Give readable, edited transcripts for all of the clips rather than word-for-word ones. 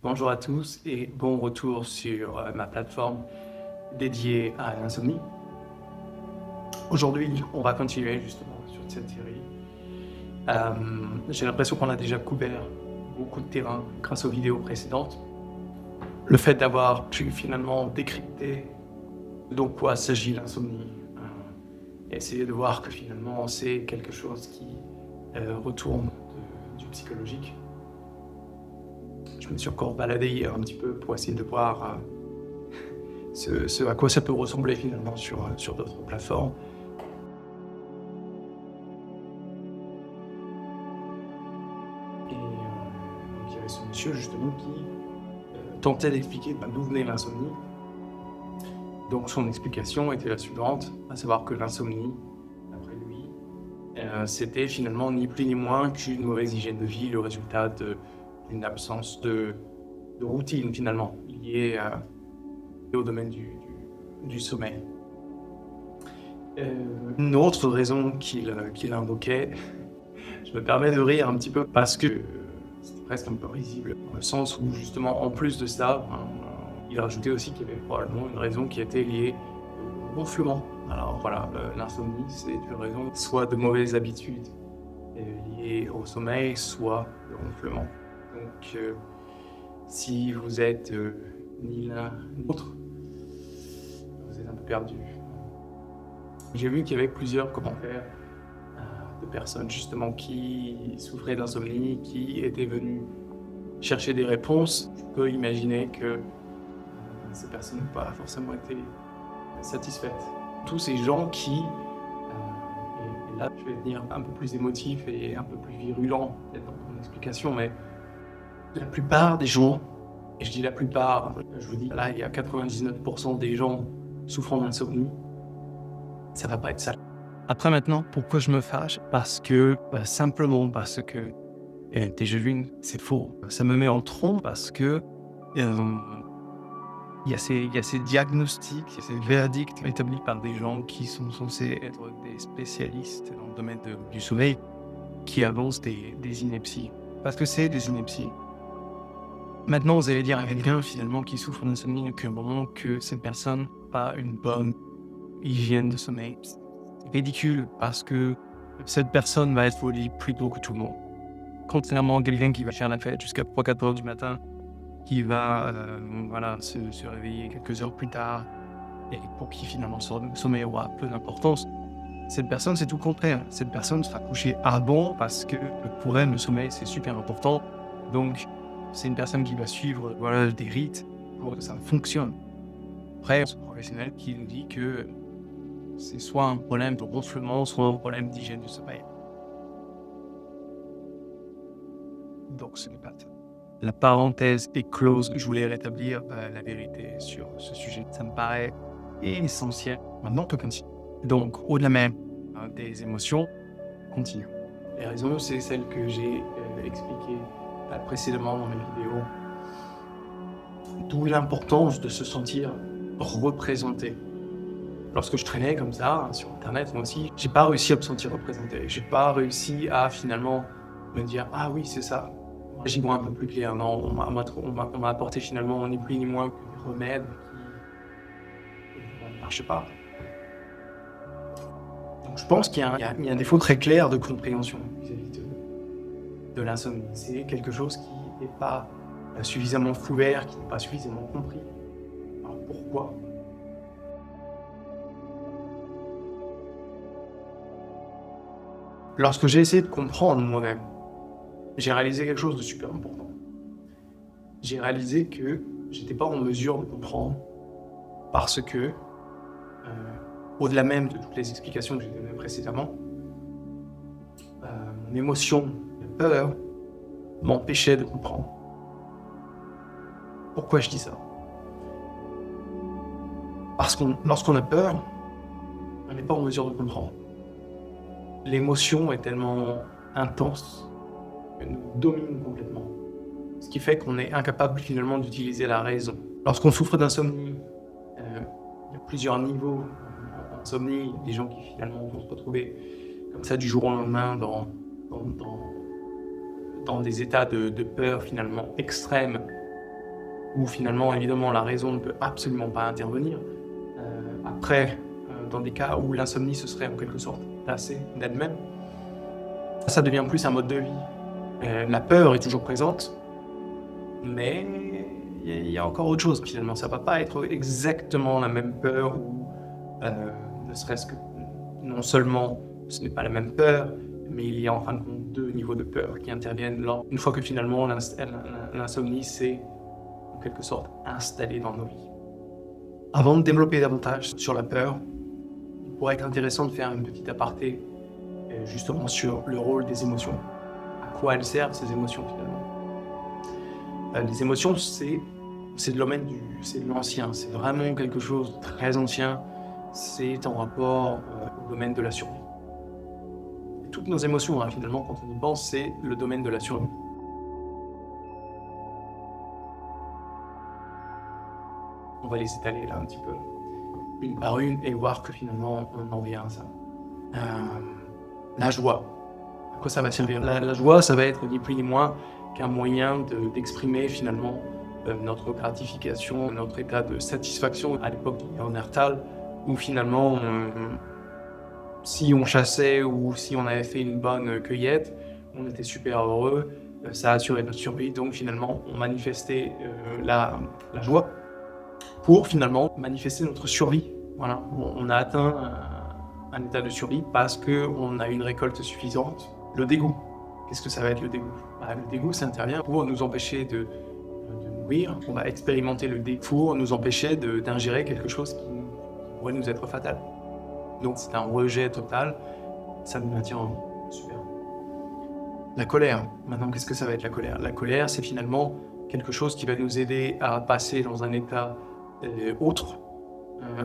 Bonjour à tous et bon retour sur ma plateforme dédiée à l'insomnie. Aujourd'hui, on va continuer justement sur cette série. J'ai l'impression qu'on a déjà couvert beaucoup de terrain grâce aux vidéos précédentes. Le fait d'avoir pu finalement décrypter de quoi s'agit l'insomnie, et essayer de voir que finalement c'est quelque chose qui retourne du psychologique. Je me suis encore baladé hier un petit peu pour essayer de voir ce à quoi ça peut ressembler finalement sur d'autres plateformes. Et donc il y avait ce monsieur justement qui tentait d'expliquer d'où venait l'insomnie. Donc son explication était la suivante, à savoir que l'insomnie, d'après lui, c'était finalement ni plus ni moins qu'une mauvaise hygiène de vie, le résultat d'une absence de routine finalement, liée au domaine du sommeil. Une autre raison qu'il invoquait, je me permets de rire un petit peu parce que c'était presque un peu risible, dans le sens où justement, en plus de ça, il rajoutait aussi qu'il y avait probablement une raison qui était liée au gonflement. Alors voilà, l'insomnie, c'est une raison soit de mauvaises habitudes liées au sommeil, soit de gonflement. Donc, si vous êtes ni l'un ni l'autre, vous êtes un peu perdu. J'ai vu qu'il y avait plusieurs commentaires de personnes justement qui souffraient d'insomnie, qui étaient venues chercher des réponses. Je peux imaginer que ces personnes n'ont pas forcément été satisfaites. Tous ces gens qui, et là je vais devenir un peu plus émotif et un peu plus virulent peut-être dans mon explication, mais la plupart des gens, et je dis la plupart, je vous dis là il y a 99% des gens souffrant d'insomnie, ça va pas être ça. Après maintenant, pourquoi je me fâche? Parce que, simplement parce que déjà l'une, c'est faux. Ça me met en trompe parce que il y a ces diagnostics, il y a ces verdicts établis par des gens qui sont censés être des spécialistes dans le domaine du sommeil, qui avancent des inepties. Parce que c'est des inepties. Maintenant, vous allez dire à quelqu'un finalement qui souffre d'insomnie qu'à un moment que cette personne n'a pas une bonne hygiène de sommeil. C'est ridicule parce que cette personne va être au lit plus tôt que tout le monde. Contrairement à quelqu'un qui va faire la fête jusqu'à 3-4 heures du matin, qui va se réveiller quelques heures plus tard, et pour qui finalement son sommeil aura peu d'importance. Cette personne, c'est tout le contraire. Cette personne sera couchée avant parce que pour elle, le sommeil, c'est super important. Donc, c'est une personne qui va suivre des rites pour que ça fonctionne. Après, c'est un professionnel qui nous dit que c'est soit un problème de gonflement, soit un problème d'hygiène du sommeil. Donc, ce n'est pas ça. La parenthèse est close. Je voulais rétablir la vérité sur ce sujet. Ça me paraît essentiel. Maintenant, on peut continuer. Donc, au-delà même des émotions, continue. Les raisons, c'est celles que j'ai expliquées précédemment dans mes vidéos. D'où l'importance de se sentir représenté. Lorsque je traînais comme ça sur Internet, moi aussi, j'ai pas réussi à me sentir représenté. J'ai pas réussi à finalement me dire ah oui c'est ça. J'y vois un peu plus clair. Non, on m'a apporté finalement ni plus ni moins que des remèdes qui ne marchent pas. Donc je pense qu'il y a un défaut très clair de compréhension vis-à-vis de l'insomnie. C'est quelque chose qui n'est pas suffisamment ouvert, qui n'est pas suffisamment compris. Alors pourquoi ? Lorsque j'ai essayé de comprendre moi-même, j'ai réalisé quelque chose de super important. J'ai réalisé que j'étais pas en mesure de comprendre parce que, au-delà même de toutes les explications que j'ai données précédemment, mon émotion de peur m'empêchait de comprendre. Pourquoi je dis ça ? Parce que lorsqu'on a peur, on n'est pas en mesure de comprendre. L'émotion est tellement intense qu'elle nous domine complètement. Ce qui fait qu'on est incapable finalement d'utiliser la raison. Lorsqu'on souffre d'insomnie, il y a plusieurs niveaux d'insomnie. Il y a des gens qui finalement vont se retrouver comme ça du jour au lendemain dans des états de peur finalement extrêmes où finalement, évidemment, la raison ne peut absolument pas intervenir. Après, dans des cas où l'insomnie se serait en quelque sorte tassée d'elle-même, ça devient plus un mode de vie. La peur est toujours présente, mais il y a encore autre chose finalement. Ça ne va pas être exactement la même peur ou ne serait-ce que non seulement ce n'est pas la même peur, mais il y a en fin de compte 2 niveaux de peur qui interviennent une fois que finalement l'insomnie s'est en quelque sorte installée dans nos vies. Avant de développer davantage sur la peur, il pourrait être intéressant de faire une petite aparté justement sur le rôle des émotions. À quoi elles servent ces émotions finalement? Les émotions, c'est de domaine c'est de l'ancien, c'est vraiment quelque chose de très ancien, c'est en rapport au domaine de la survie. Et toutes nos émotions, finalement, quand on y pense, c'est le domaine de la survie. On va les étaler là un petit peu, une par une, et voir que finalement on en vient à ça. La joie. À quoi ça va servir? La joie, ça va être ni plus ni moins qu'un moyen d'exprimer finalement notre gratification, notre état de satisfaction à l'époque du Néandertal, où finalement, si on chassait ou si on avait fait une bonne cueillette, on était super heureux, ça assurait notre survie, donc finalement on manifestait la joie pour finalement manifester notre survie. Voilà, on a atteint un état de survie parce qu'on a une récolte suffisante. Le dégoût, qu'est-ce que ça va être le dégoût? Le dégoût, ça intervient pour nous empêcher de nourrir. On va expérimenter le dégoût pour nous empêcher d'ingérer quelque chose qui pourrait nous être fatal. Donc c'est un rejet total, ça nous maintient en vie. Super. La colère, maintenant qu'est-ce que ça va être la colère? La colère, c'est finalement quelque chose qui va nous aider à passer dans un état autre,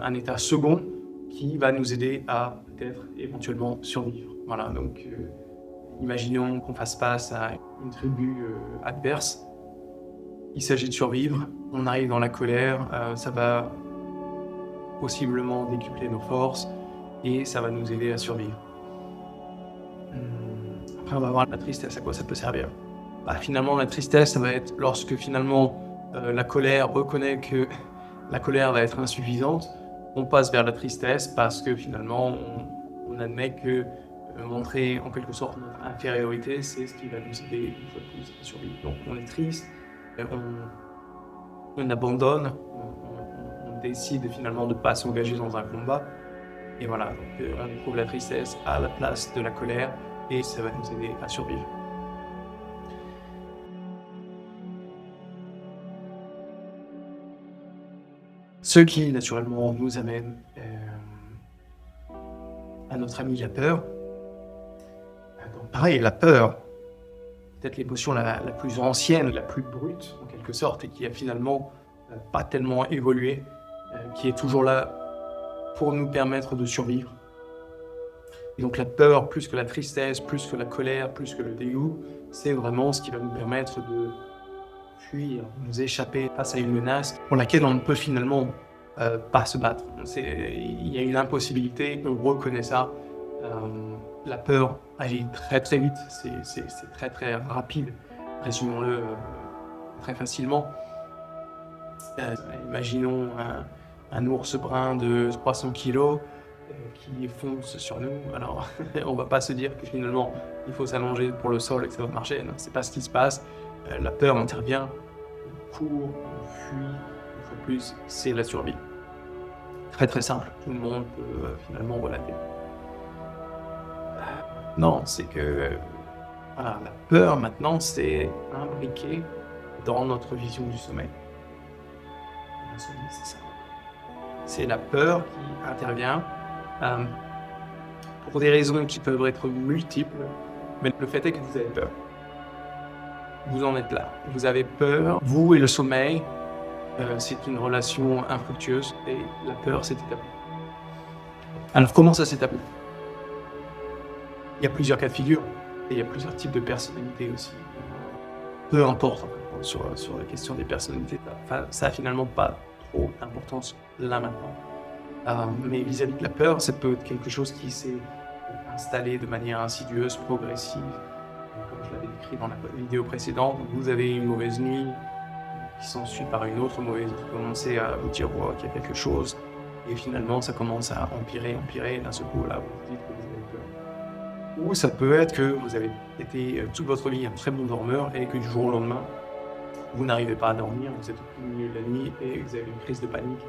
un état second, qui va nous aider à peut-être éventuellement survivre. Voilà, donc imaginons qu'on fasse face à une tribu adverse. Il s'agit de survivre, on arrive dans la colère, ça va possiblement décupler nos forces et ça va nous aider à survivre. Après, on va voir la tristesse, à quoi ça peut servir. Finalement, la tristesse, ça va être lorsque finalement la colère reconnaît que la colère va être insuffisante, on passe vers la tristesse parce que finalement on admet que montrer en quelque sorte notre infériorité, c'est ce qui va nous aider une fois de plus à survivre. Donc on est triste, on abandonne, on décide finalement de ne pas s'engager dans un combat. Et voilà, donc on éprouve la tristesse à la place de la colère et ça va nous aider à survivre. Ce qui, naturellement, nous amène à notre ami la peur. Donc, pareil, la peur, peut-être l'émotion la plus ancienne, la plus brute, en quelque sorte, et qui a finalement pas tellement évolué, qui est toujours là pour nous permettre de survivre. Et donc la peur, plus que la tristesse, plus que la colère, plus que le dégoût, c'est vraiment ce qui va nous permettre de fuir, nous échapper face à une menace pour laquelle on ne peut finalement pas se battre. Il y a une impossibilité, on reconnaît ça. La peur agit très très vite, c'est très très rapide, résumons-le très facilement. Imaginons un ours brun de 300 kg qui fonce sur nous. Alors, on va pas se dire que finalement il faut s'allonger pour le sol et que ça va marcher. Non, c'est pas ce qui se passe. La peur intervient, on court, on fuit. Une fois de plus, c'est la survie. Très très simple. Tout le monde peut finalement relater. Non, c'est que voilà, la peur maintenant, c'est imbriqué dans notre vision du sommeil. C'est ça. C'est la peur qui intervient pour des raisons qui peuvent être multiples, mais le fait est que vous avez peur. Vous en êtes là. Vous avez peur. Vous et le sommeil, c'est une relation infructueuse et la peur s'est établie. Alors comment ça s'établit? Il y a plusieurs cas de figure et il y a plusieurs types de personnalités aussi. Peu importe sur la question des personnalités. Enfin, ça n'a finalement pas trop d'importance là maintenant. Mais vis-à-vis de la peur, ça peut être quelque chose qui s'est installé de manière insidieuse, progressive. Comme je l'avais décrit dans la vidéo précédente, vous avez une mauvaise nuit, qui s'ensuit par une autre mauvaise nuit, vous commencez à vous dire wow, qu'il y a quelque chose, et finalement ça commence à empirer, et d'un seul coup là vous vous dites que vous avez peur. Ou ça peut être que vous avez été toute votre vie un très bon dormeur et que du jour au lendemain, vous n'arrivez pas à dormir, vous êtes au milieu de la nuit et vous avez une crise de panique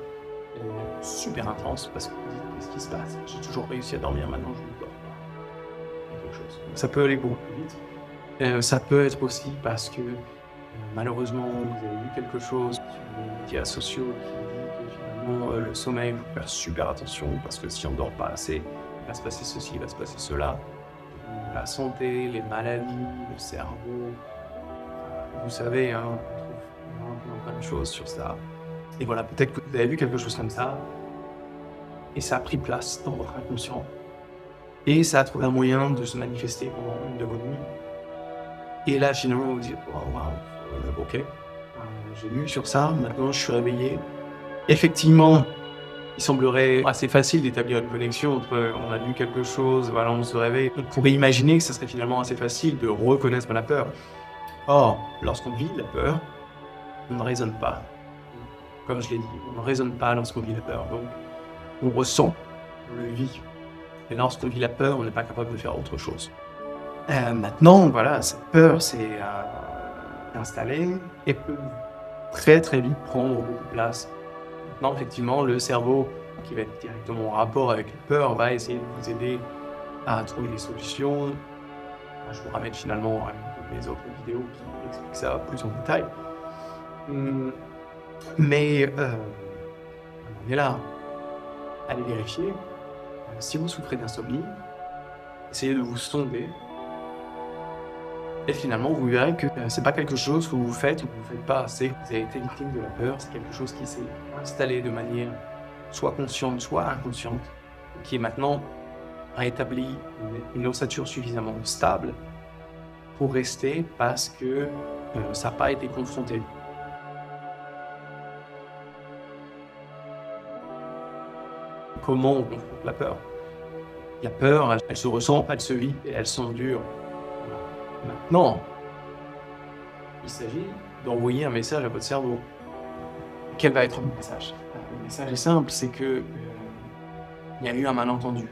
super intense parce que vous vous dites qu'est-ce qui se passe? J'ai toujours réussi à dormir, maintenant je ne dors pas. Il y a quelque chose. Ça peut aller beaucoup plus vite. Ça peut être aussi parce que malheureusement vous avez vu quelque chose sur les médias sociaux qui dit que finalement le sommeil, il faut faire super attention parce que si on ne dort pas assez, il va se passer ceci, il va se passer cela. La santé, les maladies, le cerveau, vous savez, hein, on trouve plein de choses sur ça. Et voilà, peut-être que vous avez vu quelque chose comme ça, et ça a pris place dans votre inconscient. Et ça a trouvé un moyen de se manifester pendant une de vos nuits. Et là, finalement, vous vous dites, wow, ok, j'ai lu sur ça, maintenant je suis réveillé. Effectivement, il semblerait assez facile d'établir une connexion entre on a lu quelque chose, voilà, on se réveille. On pourrait imaginer que ça serait finalement assez facile de reconnaître la peur. Or, lorsqu'on vit la peur, on ne raisonne pas. Comme je l'ai dit, on ne raisonne pas lorsqu'on vit la peur. Donc, on ressent, on le vit. Et lorsqu'on vit la peur, on n'est pas capable de faire autre chose. Maintenant, voilà, cette peur s'est installée et peut très très vite prendre beaucoup de place. Maintenant, effectivement, le cerveau, qui va être directement en rapport avec la peur, va essayer de vous aider à trouver des solutions. Je vous ramène finalement à une de mes autres vidéos qui explique ça plus en détail. Mais on est là. Allez vérifier. Si vous souffrez d'insomnie, essayez de vous sonder. Et finalement, vous verrez que c'est pas quelque chose que vous faites ou que vous faites pas assez. Vous avez été victime de la peur, c'est quelque chose qui s'est installé de manière soit consciente, soit inconsciente, qui est maintenant rétabli une ossature suffisamment stable pour rester parce que ça n'a pas été confronté. Comment on confronte la peur? La peur, elle se ressent, elle se vit et elle s'endure. Maintenant, il s'agit d'envoyer un message à votre cerveau. Quel va être le message? Le message est simple, c'est que il y a eu un malentendu.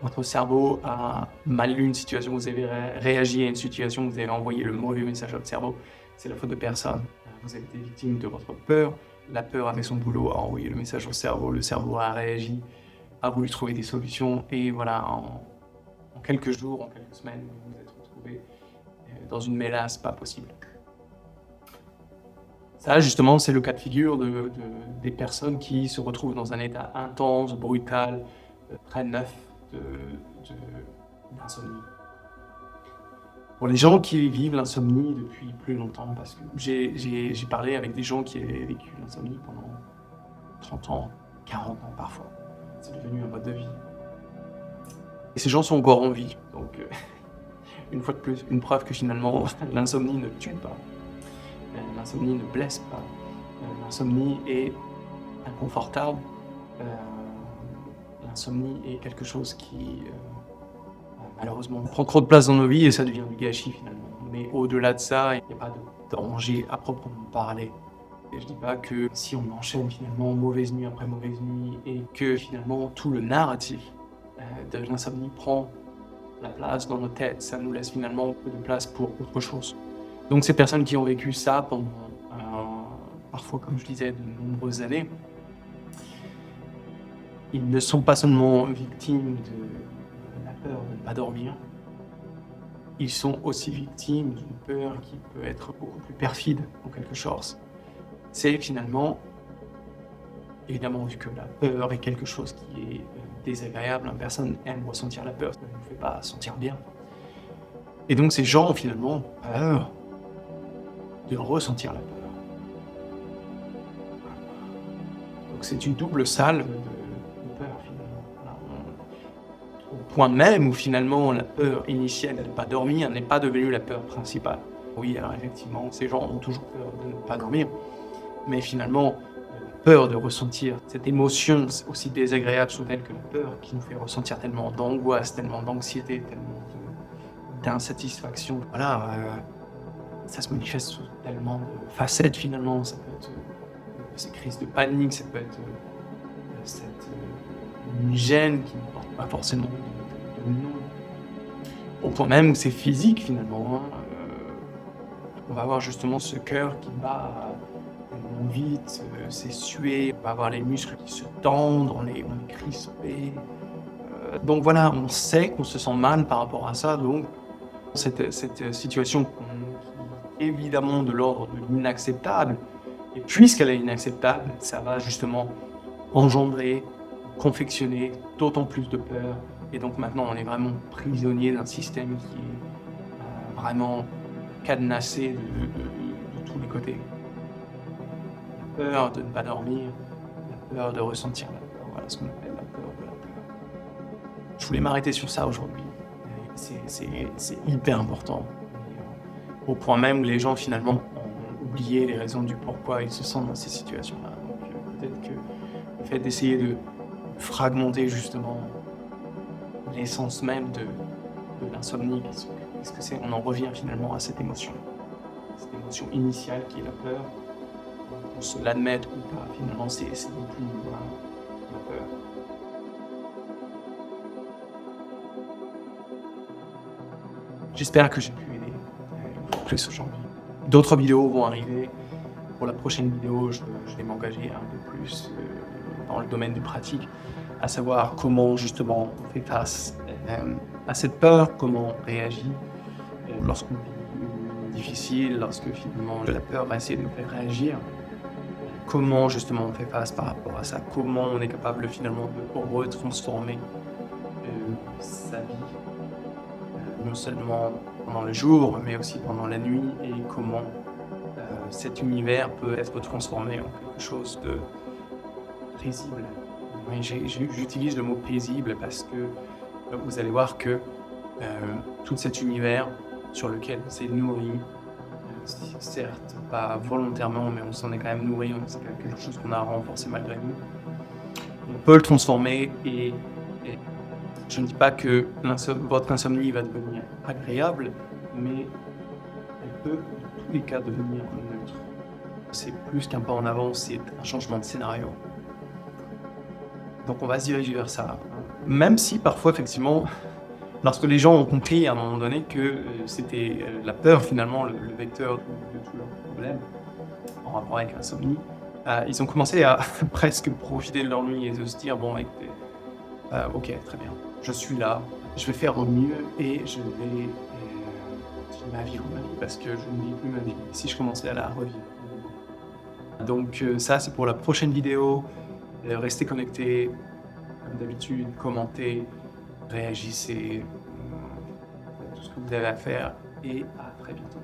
Votre cerveau a mal lu une situation, vous avez réagi à une situation, vous avez envoyé le mauvais message à votre cerveau. C'est la faute de personne. Vous avez été victime de votre peur. La peur a fait son boulot, a envoyé le message au cerveau. Le cerveau a réagi, a voulu trouver des solutions. Et voilà, en quelques jours, en quelques semaines, vous vous êtes retrouvé dans une mélasse pas possible. Ça, justement, c'est le cas de figure des personnes qui se retrouvent dans un état intense, brutal, très neuf d'insomnie. Pour les gens qui vivent l'insomnie depuis plus longtemps, parce que j'ai parlé avec des gens qui avaient vécu l'insomnie pendant 30 ans, 40 ans parfois. C'est devenu un mode de vie. Et ces gens sont encore en vie. Donc, une fois de plus, une preuve que finalement, l'insomnie ne tue pas. L'insomnie ne blesse pas. L'insomnie est inconfortable. L'insomnie est quelque chose qui, malheureusement, prend trop de place dans nos vies et ça devient du gâchis finalement. Mais au-delà de ça, il n'y a pas de danger à proprement parler. Et je dis pas que si on enchaîne finalement mauvaise nuit après mauvaise nuit et que finalement tout le narratif de l'insomnie prend la place dans nos têtes, ça nous laisse finalement peu de place pour autre chose. Donc ces personnes qui ont vécu ça pendant, parfois comme je disais, de nombreuses années, ils ne sont pas seulement victimes de la peur de ne pas dormir, ils sont aussi victimes d'une peur qui peut être beaucoup plus perfide en quelque chose. C'est finalement, évidemment, vu que la peur est quelque chose qui est désagréable, personne aime ressentir la peur, ça ne nous fait pas sentir bien. Et donc ces gens ont finalement peur de ressentir la peur. Donc c'est une double salve de peur finalement. Alors, au point même où finalement la peur initiale de ne pas dormir n'est pas devenue la peur principale. Oui, alors effectivement, ces gens ont toujours peur de ne pas dormir, mais finalement, peur de ressentir cette émotion aussi désagréable soudaine que la peur, qui nous fait ressentir tellement d'angoisse, tellement d'anxiété, tellement d'insatisfaction. Voilà, Ça se manifeste sous tellement de facettes finalement. Ça peut être ces crises de panique, ça peut être une gêne qui ne porte pas forcément de nom. Au point même où c'est physique finalement, hein. On va avoir justement ce cœur qui bat tellement vite, c'est suer, on va avoir les muscles qui se tendent, on est crispé. Donc voilà, on sait qu'on se sent mal par rapport à ça, donc cette situation qui est évidemment de l'ordre de l'inacceptable, et puisqu'elle est inacceptable, ça va justement engendrer, confectionner d'autant plus de peur, et donc maintenant on est vraiment prisonnier d'un système qui est vraiment cadenassé de tous les côtés. La peur de ne pas dormir, la peur de ressentir la peur, voilà ce qu'on appelle la peur de la peur. Je voulais m'arrêter sur ça aujourd'hui. C'est hyper important. Au point même où les gens finalement ont oublié les raisons du pourquoi ils se sentent dans ces situations-là. Donc peut-être que le fait d'essayer de fragmenter justement l'essence même de l'insomnie, qu'est-ce que c'est? On en revient finalement à cette émotion initiale qui est la peur. On se l'admette ou pas, finalement c'est non plus la peur. J'espère que j'ai pu aider plus aujourd'hui. D'autres vidéos vont arriver. Pour la prochaine vidéo, je vais m'engager un peu plus dans le domaine du pratique, à savoir comment justement on fait face à cette peur, comment on réagit lorsqu'on vit difficile, lorsque finalement la peur va essayer de nous faire réagir. Comment justement on fait face par rapport à ça, comment on est capable finalement de retransformer sa vie, non seulement pendant le jour, mais aussi pendant la nuit, et comment cet univers peut être transformé en quelque chose de paisible. Oui, j'utilise le mot paisible parce que vous allez voir que tout cet univers sur lequel on s'est nourri, certes pas volontairement, mais on s'en est quand même nourri, c'est quelque chose qu'on a renforcé malgré nous. On peut le transformer, et je ne dis pas que votre insomnie va devenir agréable, mais elle peut dans tous les cas devenir neutre. C'est plus qu'un pas en avant, c'est un changement de scénario. Donc on va se diriger vers ça. Même si parfois, effectivement, lorsque les gens ont compris à un moment donné que c'était la peur finalement le vecteur de tous leurs problèmes en rapport avec l'insomnie, ils ont commencé à presque profiter de leur nuit et de se dire bon, écoutez, ok, très bien, je suis là, je vais faire au mieux et je vais vivre ma vie parce que je ne vis plus ma vie. Si je commençais à la revivre. Donc ça, c'est pour la prochaine vidéo. Restez connectés, comme d'habitude, commentez, réagissez, faites tout ce que vous avez à faire, et à très bientôt.